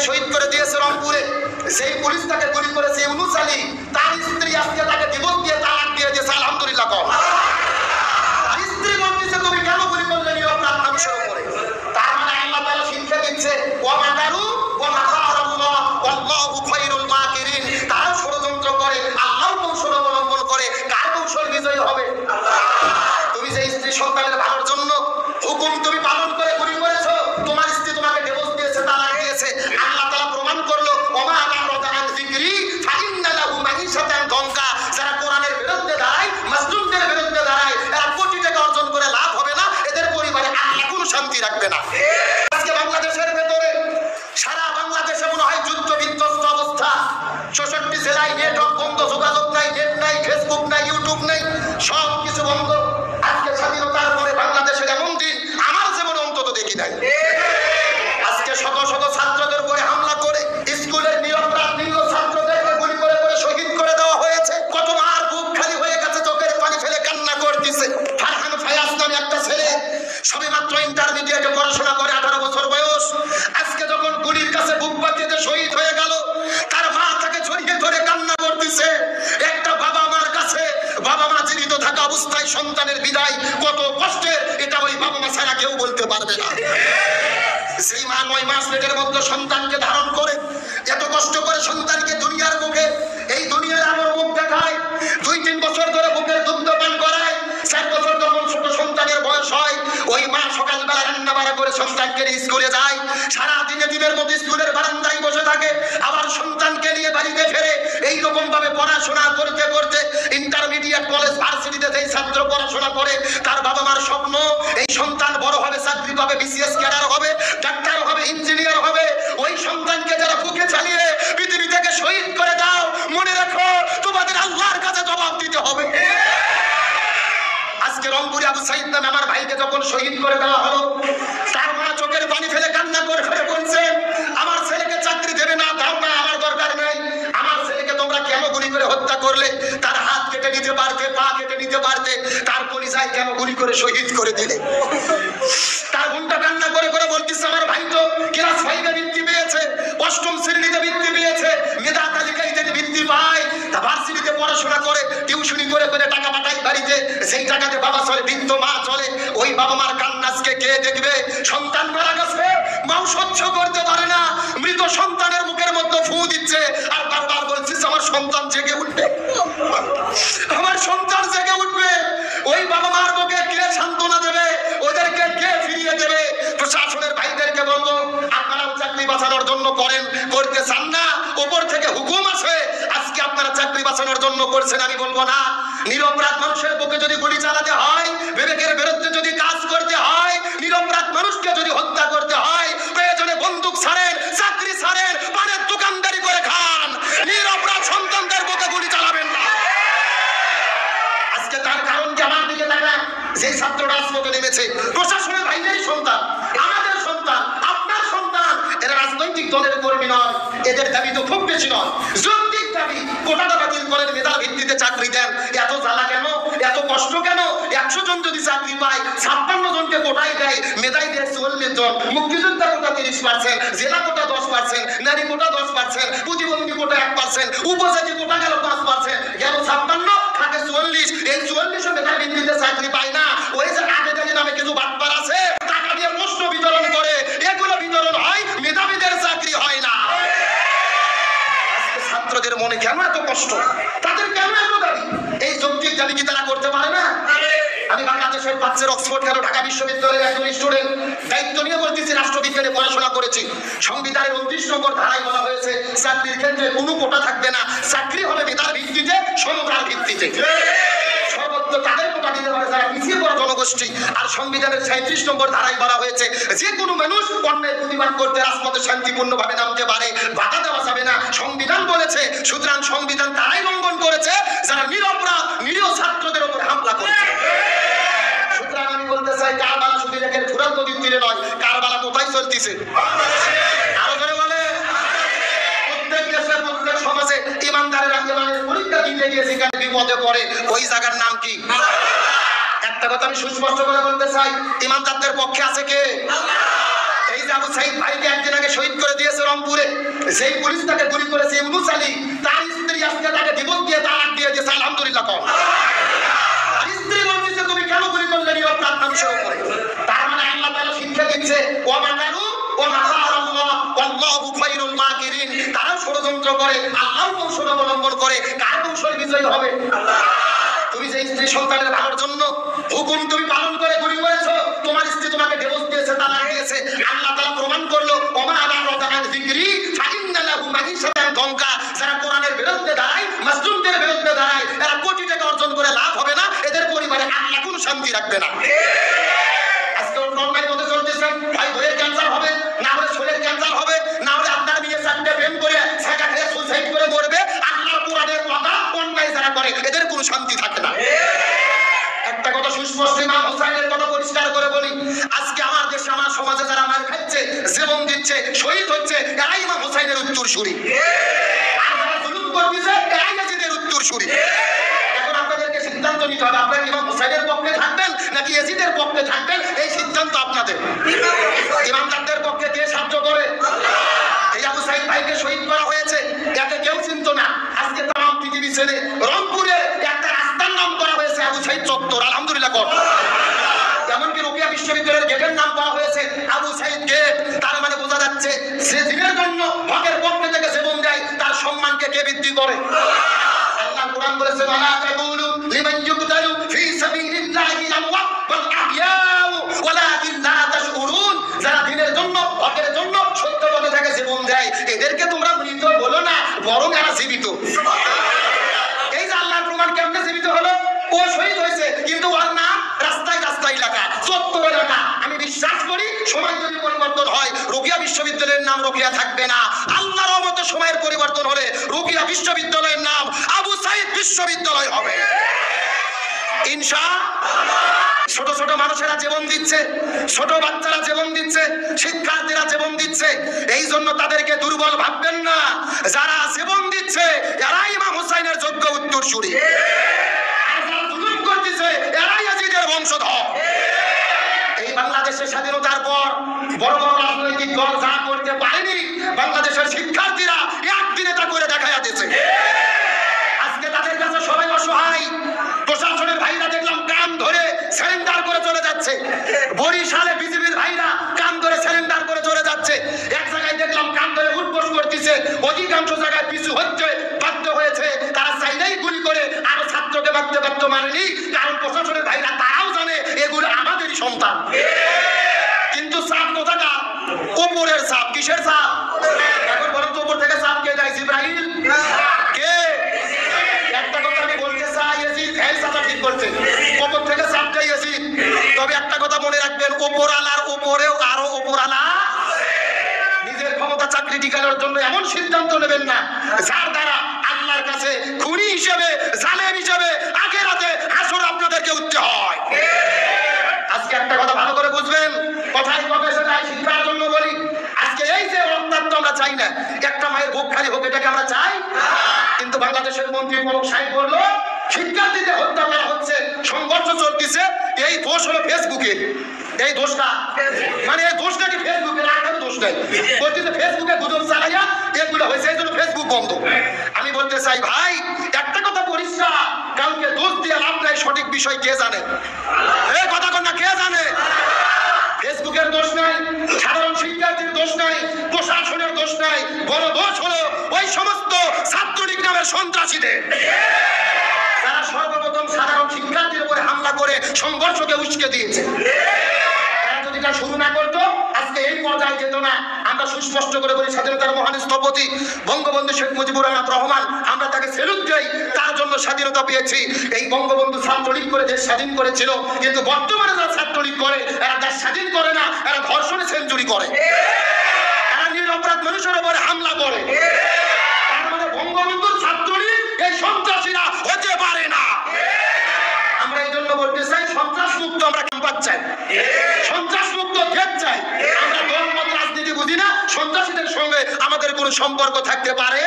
শহীদ করে দিয়েছে রংপুরে। সেই পুলিশ তাকে গুলি করেছে ইউনুস আলী, তার স্ত্রী আজকে তাকে জীবন দিয়ে তালাক দিয়ে দিয়েছে। আলহামদুলিল্লাহ কর। আর স্ত্রী বলতেছে তুমি কেন গুলি করলে নিরপরাধ মানুষের উপরে? তার মানে আল্লাহ তাআলা শিক্ষা দিচ্ছে ওয়া মাকারু ওয়া মাকারাল্লাহ ওয়াল্লাহু খায়রুল মাকিরিন। তারা ষড়যন্ত্র করে, আল্লাহ কৌশল অবলম্বন করে। কার কৌশল বিজয়ী হবে? তুমি যে স্ত্রী সন্তানের ভালোর জন্য হুকুম তুমি পালন করে গুলি করেছো, তোমার স্ত্রী তোমাকে ডিভোর্স দিয়েছে, তালাক দিয়েছে, আল্লাহ তাআলা প্রমাণ করলো ওমা আলারা আন যিকরি ফাইন্না লাহু মাঈশাতান দনকা। যারা কোরআনের বিরুদ্ধে দাঁড়ায়, মাসলুমদের বিরুদ্ধে দাঁড়ায়, এরা কোটি টাকা অর্জন করে লাভ হবে না, এদের পরিবারে আল্লাহ কোনো শান্তি রাখবে না। আজকে বাংলাদেশের ভেতরে সারা বাংলাদেশে মনে হয় যুদ্ধ বিধ্বস্ত অবস্থা। ৬৬ জেলায় নেটওয়ার্ক বন্ধ, যোগাযোগ নাই, নেট নাই, ফেসবুক নাই, ইউটিউব নাই, সব কিছু বন্ধ। আজকে স্বাধীনতার পরে বাংলাদেশের এমন দিন আমার জীবনে অন্তত দেখি নাই। আজকে শত শত ছাত্রদের উপরে হামলা করে স্কুলের নিরপরাধ নিরীহ ছাত্রদেরকে গুলি করে করে শহীদ করে দেওয়া হয়েছে। কত মার বুক খালি হয়ে গেছে, চোখের পানি ফেলে কান্না করতেছে। ফারহান ফায়াজ নামে একটা ছেলে সবেমাত্র ইন্টারমিডিয়েটে পড়াশোনা করে, 18 বছর বয়স। আজকে যখন গুলির কাছে বুক বাঁচিয়ে শহীদ হয়ে গেল, তার মা তাকে জড়িয়ে ধরে কান্না করতেছে। একটা বাবা মার কাছে বাবা মা জীবিত থাকা অবস্থায় সন্তানের বিদায় কত কষ্টের, এটা ওই বাবা মা ছাড়া কেউ বলতে পারবে না। সেই মা 9 মাস পেটের মধ্যে সন্তানকে ধারণ করে এত কষ্ট করে সন্তানকে দুনিয়ার মুখে, এই দুনিয়ার আলোর মুখ দেখায়, 2-3 বছর ধরে বুকের দুগ্ধ পান করায়। 4 বছর যখন ছোট সন্তানের বয়স হয়, ওই মা সকালবেলা রান্না বাড়া করে সন্তানকে নিয়ে স্কুলে যায়। সারা দিনে দিনের মধ্যে স্কুলের বারান্দায় বসে থাকে, আবার সন্তানকে নিয়ে বাড়িতে ফেরে। এইরকম ভাবে পড়াশোনা করতে করতে ইন্টারমিডিয়েট কলেজ ভার্সিটিতে যেই ছাত্র পড়াশোনা করে, তার বাবা মার স্বপ্ন এই সন্তান বড় হবে, চাকরি পাবে, বিসিএস ক্যাডার হবে, ডাক্তার হবে, ইঞ্জিনিয়ার হবে। ওই সন্তানকে যারা বুকে চালিয়ে পৃথিবী থেকে শহীদ করে দাও, মনে রাখো তোমাদের আল্লাহর কাছে জবাব দিতে হবে। আজকে রংপুরে আবু সাইদ নামে আমার ভাইকে যখন শহীদ করে দেওয়া হলো, তার মা চোখের পানি ফেলে কান্না করে ফেলে বলছে আমার ছেলেকে চাকরি দেবে না, দাও না, আমার দরকার নেই। আমার ছেলেকে তোমরা কেন গুলি করে হত্যা করলে? তার হাত কেটে নিতে পারতে, পা কেটে নিতে পারতে, তার কলিজায় কেন গুলি করে শহীদ করে দিলে? তার বোনটা কান্না করে করে বলতেছে আমার ভাই তো ক্লাস 5 এ বৃত্তি পেয়েছে, 8ম শ্রেণীতে বৃত্তি পেয়েছে, মেধা তালিকায় যদি বৃত্তি পায়, তা ভার্সিটিতে পড়াশোনা করে টিউশনি করে করে টাকা পাঠাই বাড়িতে, সেই টাকাতে বাবা চলে, বৃদ্ধ মা চলে। ওই বাবা মার কান্নাসকে কে দেখবে? সন্তান মারা গেছে, মাও সহ্য করতে পারে না, মৃত সন্তানের মুখের মধ্যে ফু দিচ্ছে, আর বারবার বলছিস আমার সন্তান জেগে উঠবে, আমার সন্তান জেগে উঠবে। ওই বাবা মার মুখে কে সান্ত্বনা দেবে? ওদেরকে কে ফিরিয়ে দেবে? প্রশাসনের ভাইদেরকে বলবো আপনারা চাকরি বাঁচানোর জন্য করেন, করতে চান না, উপর থেকে হুকুম আছে, আজকে আপনারা চাকরি বাঁচানোর জন্য করছেন। আমি বলবো না, নিরপরাধ মানুষের বুকে যদি গুলি চালাতে হয়, বিবেকের বিরুদ্ধে যদি কাজ করতে হয়, নিরপরাধ মানুষকে যদি হত্যা করতে হয়, প্রয়োজনে বন্দুক ছাড়েন, চাকরি ছাড়েন, পানের দোকানদারি করে খান, নিরপরাধ সন্তানদের বুকে গুলি চালাবেন না। আজকে তার কারণ কি? আমার দিকে তাকান, যেই ছাত্র রাজপথে নেমেছে প্রশাসনের ভাইদের সন্তান, আমাদের সন্তান, আপনার সন্তান, এরা রাজনৈতিক দলের কর্মী নয়, এদের দাবি তো খুব বেশি নয়, যৌক্তিক দাবি। কোটাটা বাতিল করেন, মেধার ভিত্তিতে চাকরি দেন, এত জ্বালা কেন, এত কষ্ট কেন? 100 জন যদি চাকরি পায়, 56 জনকে কোটায় দেয়, মেধাই দেয় 44 জন, মুক্তিযোদ্ধা কোটা 30%, জেলা কোটা 10%, নারী কোটা 10%, প্রতিবন্ধী কোটা 1%, উপজাতি কোটা গেল 5%, গেল 56, থাকে 44। এই 44 মেধার ভিত্তিতে চাকরি পায় না। ওই যে আবেদনী নামে কিছু বাটপার আছে, টাকা দিয়ে প্রশ্ন বিতরণ করে, এগুলো বিতরণ হয়, মেধাবীদের চাকরি হয় না। ছাত্রদের মনে কেন এত কষ্ট? তাদের কেন এত দাবি? এই যৌক্তিক দাবি কি তারা করতে পারে না? আমি বাংলাদেশের বাচ্চার অক্সফোর্ড কেন ঢাকা বিশ্ববিদ্যালয়ের একজন স্টুডেন্ট, দায়িত্ব নিয়ে বলতেছি, রাষ্ট্রবিজ্ঞানে পড়াশোনা করেছি। সংবিধানের 29 নম্বর ধারায় বলা হয়েছে চাকরির ক্ষেত্রে কোনো কোটা থাকবে না, চাকরি হবে মেধার ভিত্তিতে, সমতার ভিত্তিতে। সর্বত্র তাদের কোটা দিতে পারে যারা পিছিয়ে পড়া জনগোষ্ঠী। আর সংবিধানের 37 নম্বর ধারায় বলা হয়েছে যে কোনো মানুষ অন্যায় প্রতিবাদ করতে রাজপথে শান্তিপূর্ণভাবে নামতে পারে, বাধা দেওয়া যাবে না, সংবিধান বলেছে। সুতরাং সংবিধান তারাই লঙ্ঘন করেছে যারা নিরপরাধ নিরীহ ছাত্রদের উপর হামলা করেছে। সুতরাং আমি বলতে চাই, কারবালা শুধু একের চূড়ান্ত দিক তীরে নয়, কারবালা কোথায় চলতেছে? আরো ধরে বলে প্রত্যেক দেশে, প্রত্যেক সমাজে ইমানদারের আন্দোলনের পরীক্ষা দিতে গিয়ে যেখানে বিপদে পড়ে, ওই জায়গার নাম কি? একটা কথা আমি সুস্পষ্ট করে বলতে চাই, ইমানদারদের পক্ষে আছে কে? এই যে আবু সাইদ ভাইকে একদিন আগে শহীদ করে দিয়েছে রংপুরে, যেই পুলিশ তাকে গুলি করেছে ইউনূস আলী, তার স্ত্রী আজকে তাকে ডিভোর্স দিয়ে তালাক দিয়ে দিয়েছে। আলহামদুলিল্লাহ কম। আর স্ত্রী বলছে তুমি কেন গুলি করলে নিরপরাধ মানুষের উপরে? তার মানে আল্লাহ তাআলা শিক্ষা দিচ্ছে ওয়া মাকারু ওয়া মাকারাল্লাহ ওয়াল্লাহু খায়রুল মাকিরিন। তারা ষড়যন্ত্র করে, আল্লাহর কৌশল অবলম্বন করে। কার কৌশল বিজয়ী হবে? আল্লাহ। তুমি যে স্ত্রী সন্তানের ভালোর জন্য হুকুম তুমি পালন করে গুলি করেছো, তোমার স্ত্রী তোমাকে ডিভোর্স দিয়েছে, তালাক দিয়েছে, আল্লাহ তাআলা প্রমাণ করলো ওমা আরাদা আন যিকরি ফাইন্না লাহু মাঈশাতান দনকা। যারা কোরআনের বিরুদ্ধে দাঁড়ায়, মাসলুমদের বিরুদ্ধে দাঁড়ায়, এরা কোটি টাকা অর্জন করে লাভ হবে না, এদের পরিবারে আল্লাহ কোনো শান্তি রাখবে না। আজকে অনলাইন মধ্যে চলতেছে ভাই বইয়ের ক্যান্সার হবে, না হলে শরীরের ক্যান্সার হবে, না হলে আপনার বিয়ে চারটে প্রেম করে ছাকা খেয়ে সুইসাইড করে মরবে। আল্লাহ কোরআনের কথা অন্যায় যারা করে এদের কোনো শান্তি থাকে না। একটা কথা সুস্পষ্ট, ইমাম হোসাইনের কথা পরিষ্কার করে বলি, আজকে আমার দেশে আমার সমাজে যারা মার খাচ্ছে, জীবন দিচ্ছে, শহীদ হচ্ছে, এরাই ইমাম হোসাইনের উত্তরসূরি। আর যারা জুলুম করতেছে এরাই ইয়াজিদের উত্তরসূরি। এখন আপনাদেরকে সিদ্ধান্ত নিতে হবে, আপনারা ইমাম হোসাইনের পক্ষে থাকবেন নাকি ইয়াজিদের পক্ষে থাকবেন, এই সিদ্ধান্ত আপনাদের। ইমামদারদের পক্ষে কে সাহায্য করে? এই আবু সাইদ ভাইকে শহীদ করা হয়েছে, একে কেউ চিনত না। আজকে তাম পৃথিবী ছেড়ে রংপুরে একটা রাস্তার নাম করা হয়েছে আবু সাইদ চত্বর। আলহামদুলিল্লাহ কর। এমনকি রোকেয়া বিশ্ববিদ্যালয়ের গেটের নাম করা হয়েছে আবু সাইদ গেট। তার মানে বোঝা যাচ্ছে সে দিনের জন্য হকের পক্ষে থেকে জীবন দেয়, তার সম্মানকে কে বৃদ্ধি করে? আল্লাহ কোরআন বলেছে ওয়ালা তাকুলু লিমান ইউকতালু ফি সাবিলিল্লাহি আমওয়াত বাল আহইয়াউ ওয়ালাকিন লা তাশউরুন। যারা দিনের জন্য হকের জন্য সত্য পথে থেকে জীবন দেয়, এদেরকে তোমরা মৃত বলো না, বরং এরা জীবিত। এই যে আল্লাহর প্রমাণ কেমনে জীবিত হলো? ও শহীদ হয়েছে, কিন্তু ওর নাম রাস্তায় রাস্তায় লেখা, চত্বরে লেখা। আমি বিশ্বাস করি সময় যদি পরিবর্তন হয়, রোকেয়া বিশ্ববিদ্যালয়ের নাম রোকেয়া থাকবে না। আল্লাহর রহমতে সময়ের পরিবর্তন হলে রোকেয়া বিশ্ববিদ্যালয়ের নাম আবু সাইদ বিশ্ববিদ্যালয় হবে ইনশাআল্লাহ। ছোট ছোট মানুষেরা জীবন দিচ্ছে, ছোট বাচ্চারা জীবন দিচ্ছে, শিক্ষার্থীরা জীবন দিচ্ছে। এই জন্য তাদেরকে দুর্বল ভাববেন না। যারা জীবন দিচ্ছে এরাই ইমাম হোসাইনের যোগ্য উত্তরসূরি, আর যারা জুলুম করতেছে এরাই ইয়াজিদের বংশধর। এই বাংলাদেশের স্বাধীনতার পর বড় বড় রাজনৈতিক দল যা করতে পারেনি, বাংলাদেশের শিক্ষার্থীরা একদিনে তা করে দেখাইয়া দিয়েছে। আজকে তাদের কাছে সবাই অসহায়। প্রশাসনের ভাইরা দেখলাম কান ধরে সারেন্ডার করে চলে যাচ্ছে। বরিশালে বিজেপির ভাইরা কান ধরে সারেন্ডার করে চলে যাচ্ছে। এক জায়গায় দেখলাম কান ধরে উঠবোস করতেছে, অধিকাংশ জায়গায় পিছু হচ্ছে, বাধ্য হয়েছে। তারা চাইলেই গুলি করে আরো ছাত্রকে বাধ্য মারেনি, কারণ প্রশাসনের ভাইরা তারাও জানে এগুলো আমাদেরই সন্তান। কিন্তু চাপ কোথাকার? উপরের চাপ। কিসের চাপ? এখন বরং তো উপর থেকে চাপ কে দেয়? জিবরাইল? কে? একটা কথা আমি বলতে চাই, ইয়াজিদ এই চাপটা ঠিক করছে, উপর থেকে চাপটাই ইয়াজিদ। তবে একটা কথা মনে রাখবেন, উপরালার উপরেও আরো উপরালা। নিজের ক্ষমতা চাকরি টিকানোর জন্য এমন সিদ্ধান্ত নেবেন না যার দ্বারা আল্লাহর কাছে খুনি হিসেবে, জালেম হিসেবে আখিরাতে হাসর আপনাদেরকে উঠতে হয়। আজকে একটা কথা ভালো করে বুঝবেন, কথাই কথা সেটা শিক্ষার জন্য বলি। আজকে এই যে রক্তাক্ত আমরা চাই না, একটা মায়ের বুক খালি হোক, এটাকে আমরা চাই। কিন্তু বাংলাদেশের মন্ত্রী প্রমুখ সাহেব বললো শিক্ষার্থীদের হত্যা করা হচ্ছে, সংঘর্ষ চলতেছে, এই দোষ হলো ফেসবুকে। এই দোষটা মানে এই দোষটা কি ফেসবুকের? আর কোনো দোষ নাই। বলতেছে ফেসবুকে গুজব চালাইয়া এগুলো হয়েছে, এই জন্য ফেসবুক বন্ধ। আমি বলতে চাই ভাই, একটা কথা পরিষ্কার, কাউকে দোষ দিয়ে লাভ নাই, সঠিক বিষয় কে জানে? এই কথা কন না, কে জানে? ফেসবুকের দোষ নাই, সাধারণ শিক্ষার্থীর দোষ নাই, প্রশাসনের দোষ নাই, বড় দোষ হলো ওই সমস্ত ছাত্রলীগ নামের সন্ত্রাসীদের, যারা সর্বপ্রথম সাধারণ শিক্ষার্থীর উপরে হামলা করে সংঘর্ষকে উস্কে দিয়েছে। তারা যদি এটা শুরু না করতো আজকে এই পর্যায়ে যেত না। আমরা সুস্পষ্ট করে বলি, স্বাধীনতার মহান স্থপতি বঙ্গবন্ধু শেখ মুজিবুর রহমান, আমরা তাকে সেলুট দেই, তার জন্য স্বাধীনতা পেয়েছি। এই বঙ্গবন্ধু ছাত্রলীগ করে দেশ স্বাধীন করেছিল, কিন্তু বর্তমানে যারা ছাত্রলীগ করে এরা দেশ স্বাধীন করে না, এরা ধর্ষণে সেঞ্চুরি করে, এরা নিরপরাধ মানুষের উপরে হামলা করে। তার মানে বঙ্গবন্ধুর ছাত্রলীগ এই সন্ত্রাসীরা হতে পারে না। আমরা এই জন্য বলতে চাই, সন্ত্রাস মুক্ত আমরা ক্যাম্পাস চাই, সন্ত্রাস মুক্ত দেশ চাই। আমরা দলমত রাজনীতি বুঝি না, সন্ত্রাসীদের সঙ্গে আমাদের কোনো সম্পর্ক থাকতে পারে